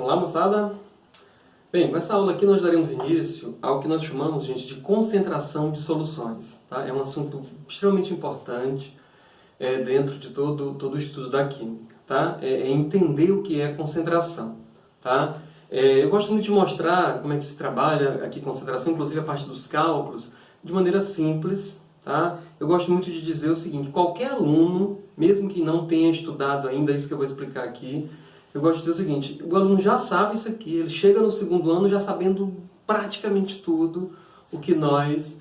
Olá, moçada! Bem, com essa aula aqui nós daremos início ao que nós chamamos, gente, de concentração de soluções. Tá? É um assunto extremamente importante dentro de todo o estudo da química. Tá? É entender o que é concentração. Tá? Eu gosto muito de mostrar como é que se trabalha aqui concentração, inclusive a parte dos cálculos, de maneira simples. Tá? Eu gosto muito de dizer o seguinte: qualquer aluno, mesmo que não tenha estudado ainda isso que eu vou explicar aqui, eu gosto de dizer o seguinte: o aluno já sabe isso aqui, ele chega no segundo ano já sabendo praticamente tudo o que nós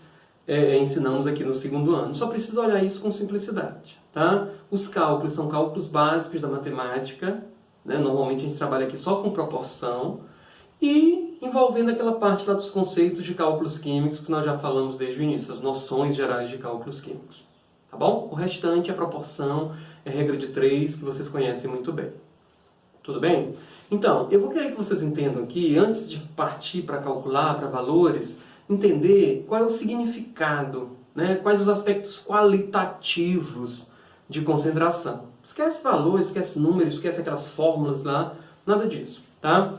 ensinamos aqui no segundo ano. Só precisa olhar isso com simplicidade. Tá? Os cálculos são cálculos básicos da matemática, né? Normalmente a gente trabalha aqui só com proporção e envolvendo aquela parte lá dos conceitos de cálculos químicos que nós já falamos desde o início, as noções gerais de cálculos químicos. Tá bom? O restante é proporção, é regra de 3, que vocês conhecem muito bem. Tudo bem? Então, eu vou querer que vocês entendam aqui, antes de partir para calcular, para valores, entender qual é o significado, né? Quais os aspectos qualitativos de concentração. Esquece valor, esquece número, esquece aquelas fórmulas lá, nada disso, tá?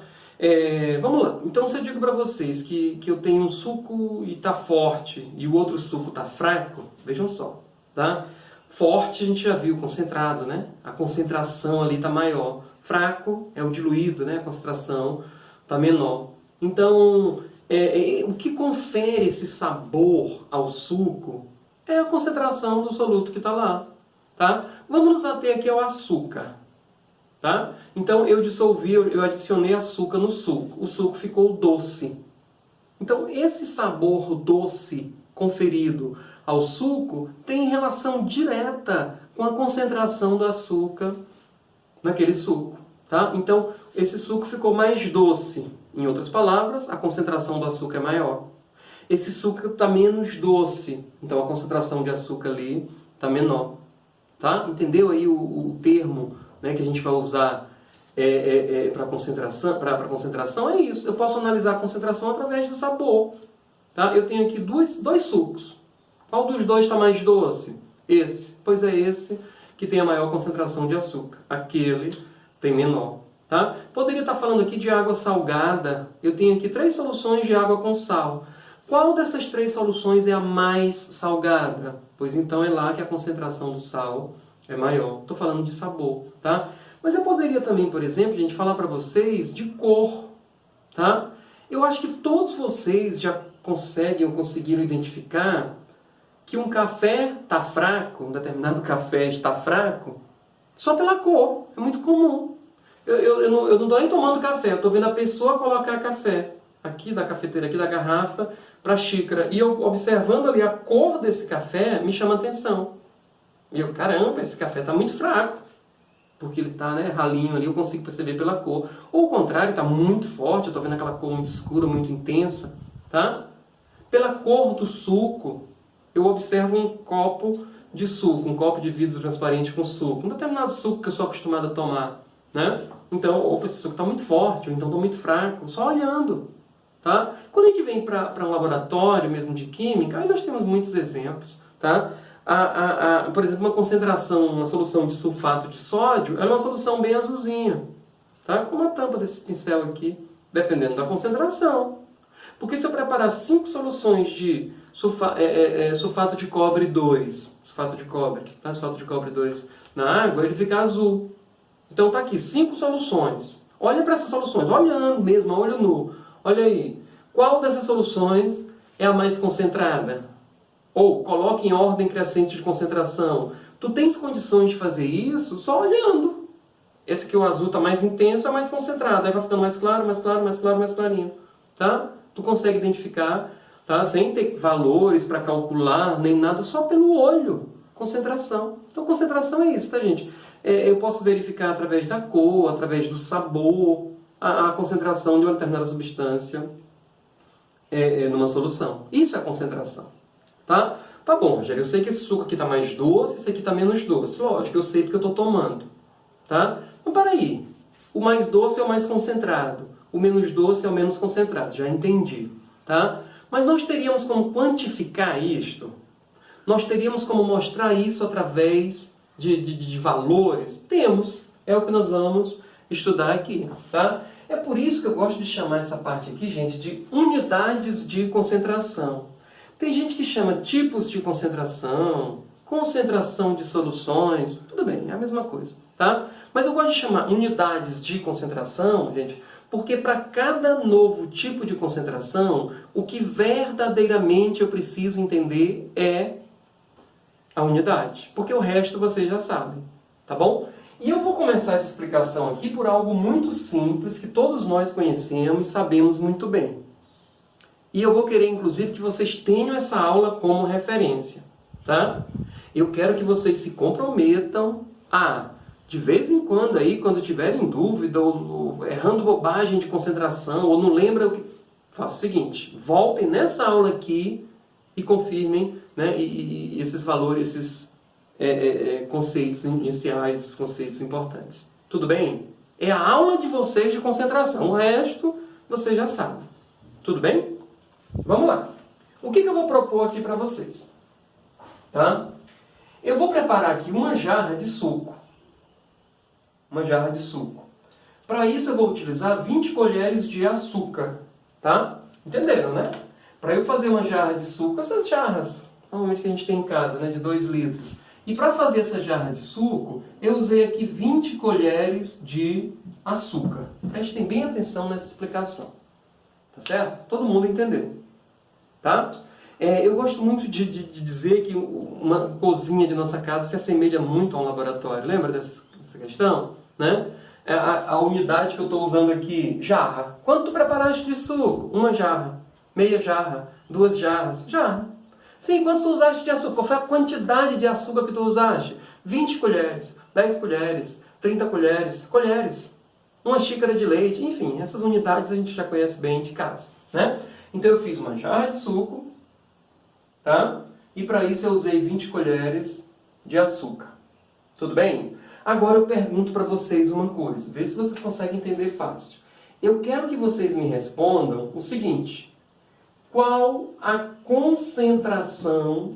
Vamos lá. Então, se eu digo para vocês que eu tenho um suco e está forte e o outro suco está fraco, vejam só, tá? Forte a gente já viu, concentrado, né? A concentração ali está maior. Fraco é o diluído, né? A concentração está menor. Então, o que confere esse sabor ao suco é a concentração do soluto que está lá. Tá? Vamos nos ater aqui ao açúcar. Tá? Então, eu dissolvi, eu adicionei açúcar no suco. O suco ficou doce. Então, esse sabor doce conferido ao suco tem relação direta com a concentração do açúcar naquele suco. Tá? Então, esse suco ficou mais doce. Em outras palavras, a concentração do açúcar é maior. Esse suco está menos doce. Então, a concentração de açúcar ali está menor. Tá? Entendeu aí o termo, né, que a gente vai usar para concentração? É isso. Eu posso analisar a concentração através do sabor. Tá? Eu tenho aqui dois sucos. Qual dos dois está mais doce? Esse. Pois é esse que tem a maior concentração de açúcar. Aquele tem menor. Tá? Poderia estar falando aqui de água salgada. Eu tenho aqui 3 soluções de água com sal. Qual dessas 3 soluções é a mais salgada? Pois então é lá que a concentração do sal é maior. Estou falando de sabor. Tá? Mas eu poderia também, por exemplo, gente, falar para vocês de cor. Tá? Eu acho que todos vocês já conseguiram identificar que um café está fraco, um determinado café está fraco, só pela cor. É muito comum. Eu não estou nem tomando café, eu estou vendo a pessoa colocar café aqui da cafeteira, aqui da garrafa, para a xícara. E eu observando ali a cor desse café, me chama atenção. E eu, caramba, esse café está muito fraco. Porque ele está, né, ralinho ali, eu consigo perceber pela cor. Ou ao contrário, está muito forte, eu estou vendo aquela cor muito escura, muito intensa. Tá? Pela cor do suco, eu observo um copo de suco, um copo de vidro transparente com suco. Um determinado suco que eu sou acostumado a tomar. Né? Então, opa, esse suco está muito forte, ou então está muito fraco, só olhando. Tá? Quando a gente vem para um laboratório mesmo de química, aí nós temos muitos exemplos. Tá? Por exemplo, uma concentração, uma solução de sulfato de sódio, ela é uma solução bem azulzinha. Tá? Como a tampa desse pincel aqui, dependendo da concentração. Porque se eu preparar 5 soluções de sulfato de cobre 2, sulfato de cobre 2 na água, ele fica azul. Então está aqui 5 soluções. Olha para essas soluções, olhando mesmo, a olho nu. Olha aí, qual dessas soluções é a mais concentrada? Ou coloque em ordem crescente de concentração. Tu tens condições de fazer isso só olhando. Esse aqui, o azul, está mais intenso, é mais concentrado. Aí vai ficando mais claro, mais claro, mais claro, mais clarinho. Tá? Tu consegue identificar, tá? Sem ter valores para calcular, nem nada, só pelo olho. Concentração. Então, concentração é isso, tá, gente? Eu posso verificar através da cor, através do sabor, a concentração de uma determinada substância numa solução. Isso é concentração. Tá? Tá bom, Rogério, eu sei que esse suco aqui está mais doce, esse aqui está menos doce. Lógico, eu sei porque eu estou tomando. Tá? Mas peraí, o mais doce é o mais concentrado, o menos doce é o menos concentrado. Já entendi. Tá? Mas nós teríamos como quantificar isto? Nós teríamos como mostrar isso através de valores? Temos. É o que nós vamos estudar aqui. Tá? É por isso que eu gosto de chamar essa parte aqui, gente, de unidades de concentração. Tem gente que chama tipos de concentração, concentração de soluções, tudo bem, é a mesma coisa, tá? Mas eu gosto de chamar unidades de concentração, gente, porque para cada novo tipo de concentração, o que verdadeiramente eu preciso entender é a unidade, porque o resto vocês já sabem, tá bom? E eu vou começar essa explicação aqui por algo muito simples que todos nós conhecemos e sabemos muito bem. E eu vou querer, inclusive, que vocês tenham essa aula como referência, tá? Eu quero que vocês se comprometam a, de vez em quando, aí, quando tiverem dúvida ou errando bobagem de concentração ou não lembram o que... Faça o seguinte, voltem nessa aula aqui e confirmem, né, e esses valores, esses conceitos iniciais, esses conceitos importantes. Tudo bem? É a aula de vocês de concentração. O resto, vocês já sabem. Tudo bem? Vamos lá. O que eu vou propor aqui para vocês? Tá? Eu vou preparar aqui uma jarra de suco. Uma jarra de suco. Para isso eu vou utilizar 20 colheres de açúcar. Tá? Entenderam, né? Para eu fazer uma jarra de suco, essas jarras, normalmente que a gente tem em casa, né, de 2 litros. E para fazer essa jarra de suco, eu usei aqui 20 colheres de açúcar. Prestem bem atenção nessa explicação. Tá certo? Todo mundo entendeu. Tá? Eu gosto muito de dizer que uma cozinha de nossa casa se assemelha muito a um laboratório. Lembra dessa questão? Né? A unidade que eu estou usando aqui, jarra. Quanto tu preparaste de suco? 1 jarra, meia jarra, 2 jarras, jarra. Sim, quanto tu usaste de açúcar? Qual foi a quantidade de açúcar que tu usaste? 20 colheres, 10 colheres, 30 colheres, colheres. 1 xícara de leite, enfim, essas unidades a gente já conhece bem de casa, né? Então eu fiz uma jarra de suco, tá? E para isso eu usei 20 colheres de açúcar. Tudo bem? Agora eu pergunto para vocês uma coisa, vê se vocês conseguem entender fácil. Eu quero que vocês me respondam o seguinte: qual a concentração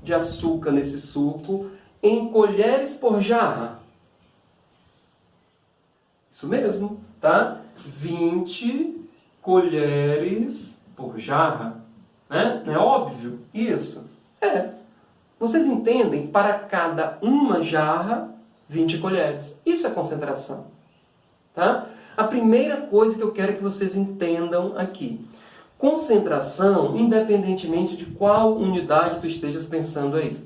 de açúcar nesse suco em colheres por jarra? Isso mesmo, tá? 20 colheres por jarra. Né? Não é óbvio isso? É. Vocês entendem? Para cada uma jarra, 20 colheres. Isso é concentração. Tá? A primeira coisa que eu quero que vocês entendam aqui. Concentração, independentemente de qual unidade tu estejas pensando aí.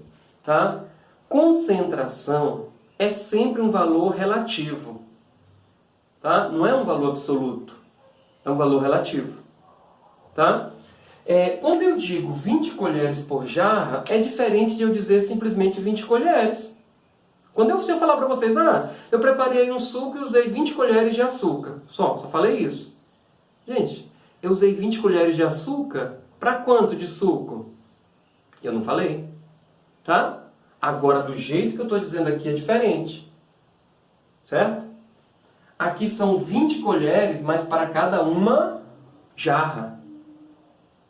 Tá? Concentração é sempre um valor relativo. Tá? Não é um valor absoluto. É um valor relativo. Tá? Quando eu digo 20 colheres por jarra, é diferente de eu dizer simplesmente 20 colheres. Se eu falar para vocês, eu preparei um suco e usei 20 colheres de açúcar. Só falei isso. Gente, eu usei 20 colheres de açúcar para quanto de suco? Eu não falei. Tá? Agora, do jeito que eu estou dizendo aqui é diferente. Certo? Aqui são 20 colheres, mas para cada uma jarra.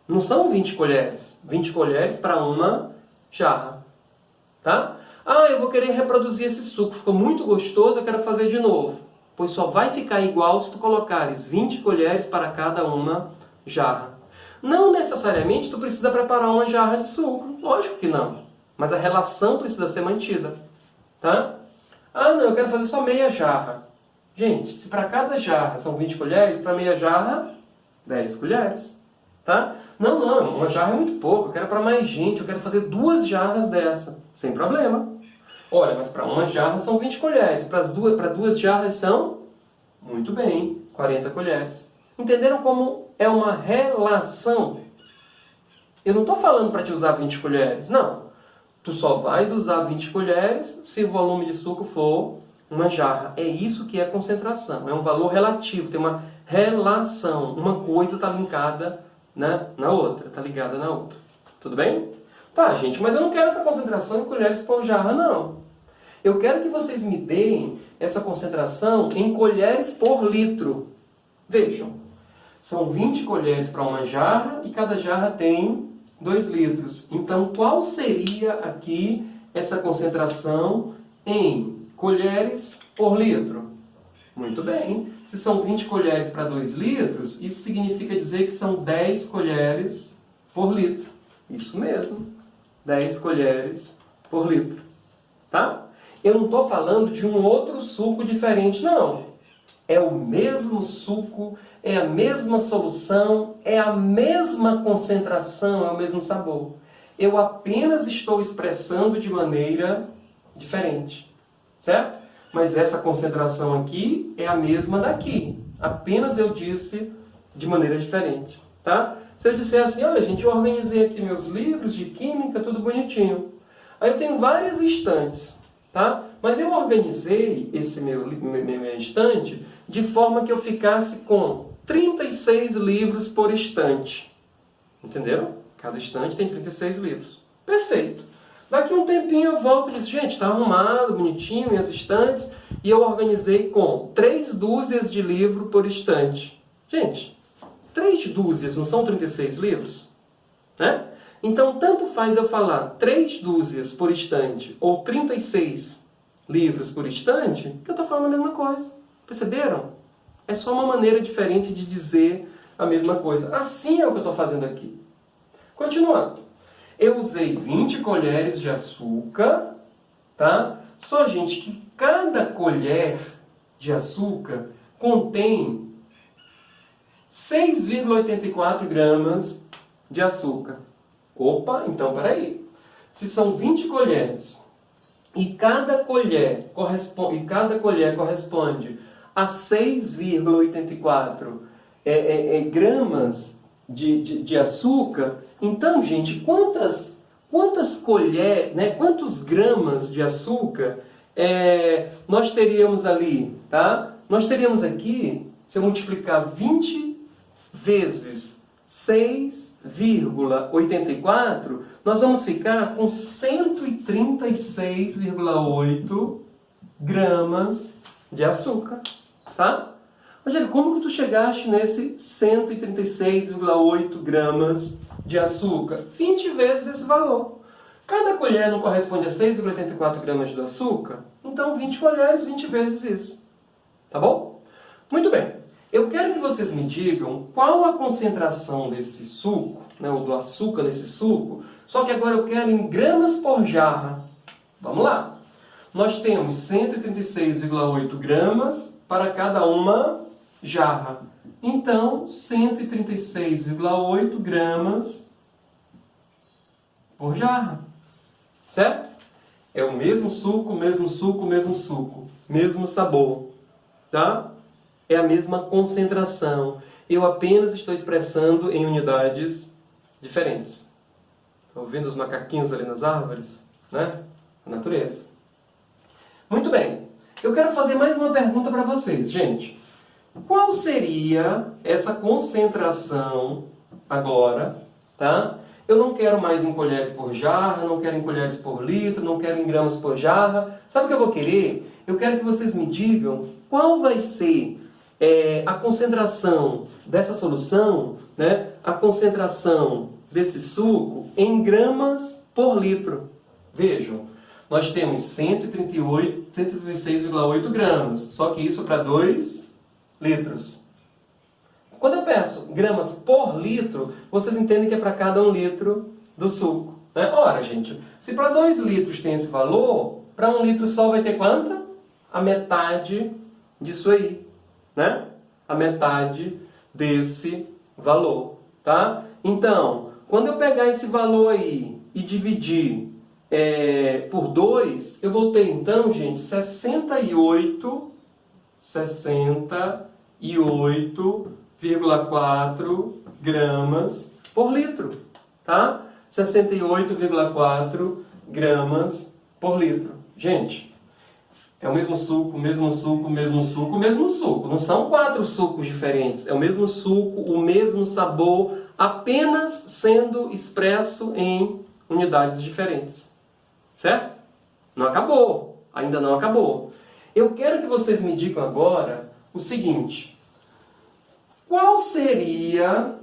Não são 20 colheres. 20 colheres para uma jarra. Tá? Eu vou querer reproduzir esse suco. Ficou muito gostoso, eu quero fazer de novo. Pois só vai ficar igual se tu colocares 20 colheres para cada uma jarra. Não necessariamente tu precisa preparar uma jarra de suco. Lógico que não. Mas a relação precisa ser mantida. Tá? Não, eu quero fazer só meia jarra. Gente, se para cada jarra são 20 colheres, para meia jarra, 10 colheres. Tá? Não, uma jarra é muito pouco, eu quero para mais gente, eu quero fazer 2 jarras dessa, sem problema. Olha, mas para uma jarra são 20 colheres, para 2 jarras são, muito bem, 40 colheres. Entenderam como é uma relação? Eu não estou falando para te usar 20 colheres, não. Tu só vais usar 20 colheres se o volume de suco for uma jarra. É isso que é concentração, é um valor relativo, tem uma relação, uma coisa está linkada na outra, está ligada na outra. Tudo bem? Tá, gente, mas eu não quero essa concentração em colheres por jarra, não. Eu quero que vocês me deem essa concentração em colheres por litro. Vejam, são 20 colheres para uma jarra e cada jarra tem 2 litros. Então, qual seria aqui essa concentração em colheres por litro? Muito bem, Se são 20 colheres para 2 litros, isso significa dizer que são 10 colheres por litro. Isso mesmo, 10 colheres por litro. Tá? Eu não estou falando de um outro suco diferente, não. É o mesmo suco, é a mesma solução, é a mesma concentração, é o mesmo sabor. Eu apenas estou expressando de maneira diferente. Certo? Mas essa concentração aqui é a mesma daqui. Apenas eu disse de maneira diferente. Tá? Se eu disser assim, olha gente, eu organizei aqui meus livros de química, tudo bonitinho. Aí eu tenho várias estantes. Tá? Mas eu organizei esse meu estante de forma que eu ficasse com 36 livros por estante. Entenderam? Cada estante tem 36 livros. Perfeito. Daqui a um tempinho eu volto e digo, gente, está arrumado, bonitinho, minhas estantes, e eu organizei com 3 dúzias de livro por estante. Gente, 3 dúzias não são 36 livros? Né? Então, tanto faz eu falar 3 dúzias por estante ou 36 livros por estante, que eu estou falando a mesma coisa. Perceberam? É só uma maneira diferente de dizer a mesma coisa. Assim é o que eu estou fazendo aqui. Continuando. Eu usei 20 colheres de açúcar, tá? Só, gente, que cada colher de açúcar contém 6,84 gramas de açúcar. Opa, então peraí. Se são 20 colheres e cada colher corresponde a 6,84 gramas de açúcar, então, gente, quantas colheres, né, quantos gramas de açúcar nós teríamos ali, tá? Nós teríamos aqui, se eu multiplicar 20 vezes 6,84, nós vamos ficar com 136,8 gramas de açúcar, tá? Rogério, como que tu chegaste nesse 136,8 gramas de açúcar? 20 vezes esse valor. Cada colher não corresponde a 6,84 gramas de açúcar? Então 20 colheres, 20 vezes isso. Tá bom? Muito bem. Eu quero que vocês me digam qual a concentração desse suco, né, ou do açúcar nesse suco, só que agora eu quero em gramas por jarra. Vamos lá. Nós temos 136,8 gramas para cada uma jarra. Então, 136,8 gramas por jarra. Certo? É o mesmo suco, mesmo suco, mesmo suco. Mesmo sabor. Tá? É a mesma concentração. Eu apenas estou expressando em unidades diferentes. Estão vendo os macaquinhos ali nas árvores? Né? A natureza. Muito bem. Eu quero fazer mais uma pergunta para vocês, gente. Qual seria essa concentração agora, tá? Eu não quero mais em colheres por jarra, não quero em colheres por litro, não quero em gramas por jarra. Sabe o que eu vou querer? Eu quero que vocês me digam qual vai ser a concentração dessa solução, né? A concentração desse suco em gramas por litro. Vejam, nós temos 136,8 gramas, só que isso para 2 litros. Quando eu peço gramas por litro, vocês entendem que é para cada 1 litro do suco. Né? Ora, gente, se para 2 litros tem esse valor, para 1 litro só vai ter quanto? A metade disso aí. Né? A metade desse valor. Tá? Então, quando eu pegar esse valor aí e dividir por 2, eu vou ter então, gente, 68,4 gramas por litro. Tá? 68,4 gramas por litro. Gente, é o mesmo suco, mesmo suco, mesmo suco, mesmo suco. Não são 4 sucos diferentes. É o mesmo suco, o mesmo sabor, apenas sendo expresso em unidades diferentes. Certo? Não acabou. Ainda não acabou. Eu quero que vocês me digam agora o seguinte. Qual seria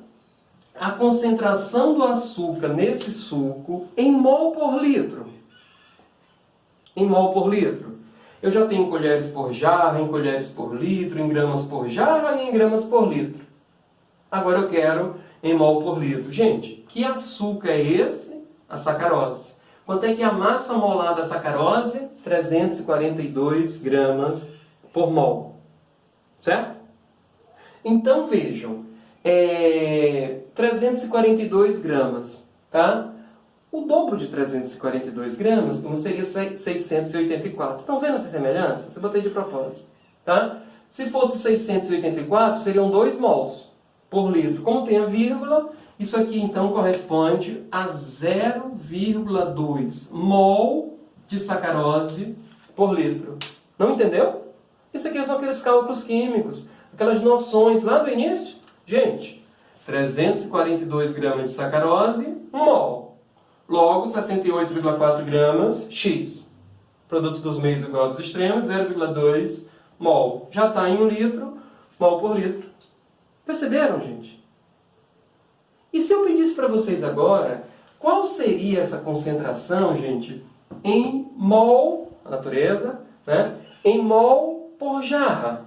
a concentração do açúcar nesse suco em mol por litro? Em mol por litro. Eu já tenho em colheres por jarra, em colheres por litro, em gramas por jarra e em gramas por litro. Agora eu quero em mol por litro. Gente, que açúcar é esse? A sacarose. Quanto é que é a massa molar da sacarose? 342 gramas por mol. Certo? Então vejam, 342 gramas, tá? O dobro de 342 gramas seria 684. Estão vendo essa semelhança? Eu botei de propósito, tá? Se fosse 684, seriam 2 mols por litro. Como tem a vírgula, isso aqui então corresponde a 0,2 mol de sacarose por litro. Não entendeu? Isso aqui são aqueles cálculos químicos, aquelas noções lá do início. Gente, 342 gramas de sacarose, 1 mol. Logo, 68,4 gramas, X. Produto dos meios igual dos extremos, 0,2 mol. Já está em 1 litro, mol por litro. Perceberam, gente? E se eu pedisse para vocês agora, qual seria essa concentração, gente, em mol, a natureza, né? Em mol por jarra?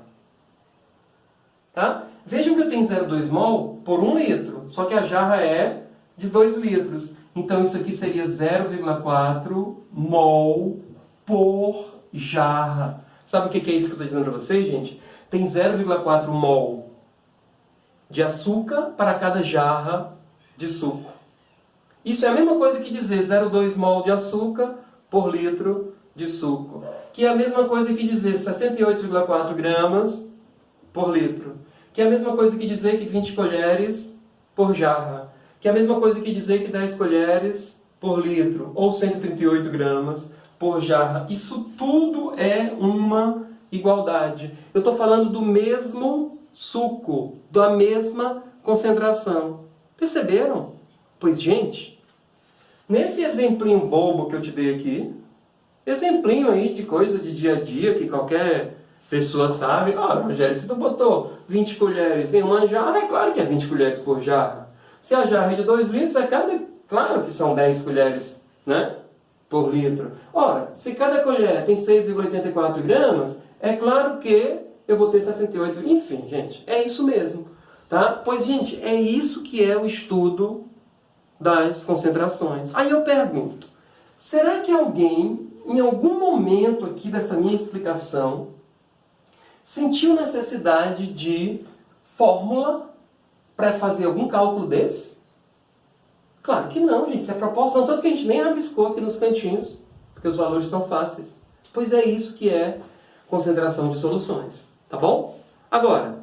Tá? Vejam que eu tenho 0,2 mol por 1 litro, só que a jarra é de 2 litros. Então isso aqui seria 0,4 mol por jarra. Sabe o que é isso que eu estou dizendo para vocês, gente? Tem 0,4 mol de açúcar para cada jarra de suco. Isso é a mesma coisa que dizer 0,2 mol de açúcar por litro de suco. Que é a mesma coisa que dizer 68,4 gramas por litro. Que é a mesma coisa que dizer que 20 colheres por jarra. Que é a mesma coisa que dizer que 10 colheres por litro. Ou 138 gramas por jarra. Isso tudo é uma igualdade. Eu estou falando do mesmo suco, da mesma concentração. Perceberam? Pois, gente, nesse exemplinho bobo que eu te dei aqui, exemplinho aí de coisa de dia a dia que qualquer pessoa sabe. Rogério, se tu botou 20 colheres em uma jarra, é claro que é 20 colheres por jarra. Se a jarra é de 2 litros, claro que são 10 colheres, né, por litro. Ora, se cada colher tem 6,84 gramas, é claro que eu vou ter 68. Enfim, gente, é isso mesmo. Tá? Pois, gente, é isso que é o estudo das concentrações. Aí eu pergunto, será que alguém, em algum momento aqui dessa minha explicação, sentiu necessidade de fórmula para fazer algum cálculo desse? Claro que não, gente. Isso é proporção. Tanto que a gente nem rabiscou aqui nos cantinhos, porque os valores estão fáceis. Pois é isso que é concentração de soluções. Tá bom? Agora,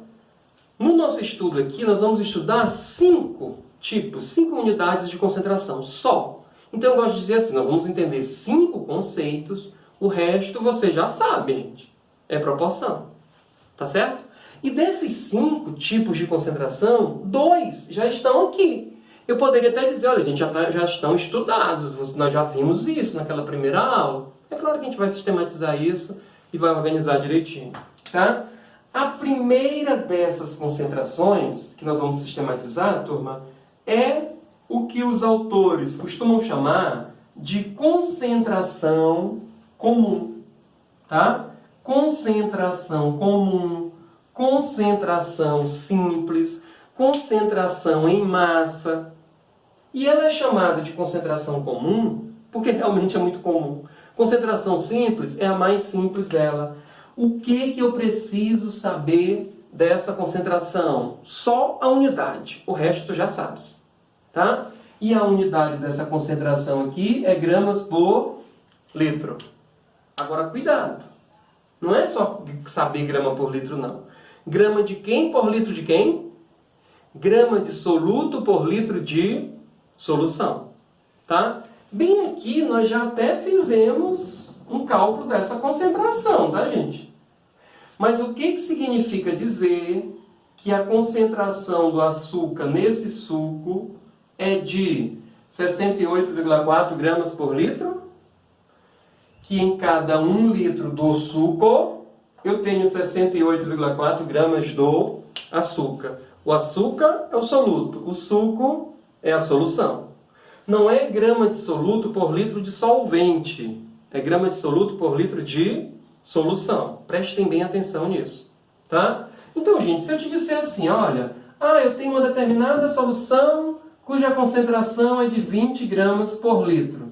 no nosso estudo aqui, nós vamos estudar 5 tipos, 5 unidades de concentração só. Então eu gosto de dizer assim, nós vamos entender 5 conceitos, o resto você já sabe, gente. É proporção. Tá certo? E desses 5 tipos de concentração, 2 já estão aqui. Eu poderia até dizer, olha, gente, já estão estudados, nós já vimos isso naquela primeira aula. É claro que a gente vai sistematizar isso e vai organizar direitinho. Tá? A primeira dessas concentrações, que nós vamos sistematizar, turma, é o que os autores costumam chamar de concentração comum. Tá? Concentração comum, concentração simples, concentração em massa. E ela é chamada de concentração comum porque realmente é muito comum. Concentração simples é a mais simples dela. O que eu preciso saber dessa concentração? Só a unidade. O resto tu já sabes. Tá? E a unidade dessa concentração aqui é gramas por litro. Agora, cuidado. Não é só saber grama por litro, não. Grama de quem por litro de quem? Grama de soluto por litro de solução. Tá? Bem aqui nós já até fizemos um cálculo dessa concentração, tá, gente? Mas o que significa dizer que a concentração do açúcar nesse suco é de 68,4 gramas por litro? Que em cada 1 litro do suco, eu tenho 68,4 gramas do açúcar. O açúcar é o soluto, o suco é a solução. Não é grama de soluto por litro de solvente, é grama de soluto por litro de solução. Prestem bem atenção nisso, tá? Então, gente, se eu te disser assim, olha, eu tenho uma determinada solução cuja concentração é de 20 gramas por litro.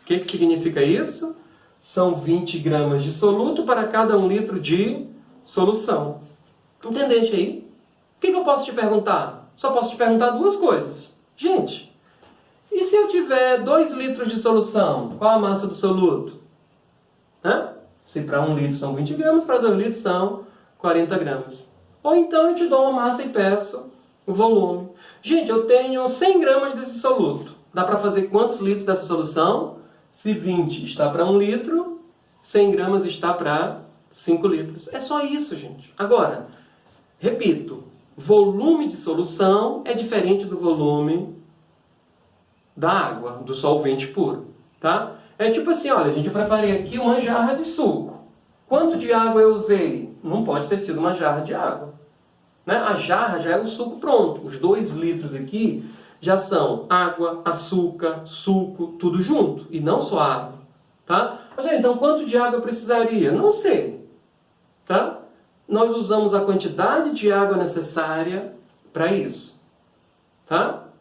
O que significa isso? São 20 gramas de soluto para cada 1 litro de solução. Entendeste aí? O que eu posso te perguntar? Só posso te perguntar duas coisas. Gente, e se eu tiver 2 litros de solução, qual a massa do soluto? Se para 1 litro são 20 gramas, para 2 litros são 40 gramas. Ou então eu te dou uma massa e peço o volume. Gente, eu tenho 100 gramas desse soluto. Dá para fazer quantos litros dessa solução? Se 20 está para 1 litro, 100 gramas está para 5 litros. É só isso, gente. Agora, repito, volume de solução é diferente do volume da água, do solvente puro, tá? É tipo assim, olha, gente, eu preparei aqui uma jarra de suco. Quanto de água eu usei? Não pode ter sido uma jarra de água, né? A jarra já é o suco pronto. Os 2 litros aqui já são água, açúcar, suco, tudo junto. E não só água, tá? Mas, então, quanto de água eu precisaria? Não sei, tá? Nós usamos a quantidade de água necessária para isso, tá?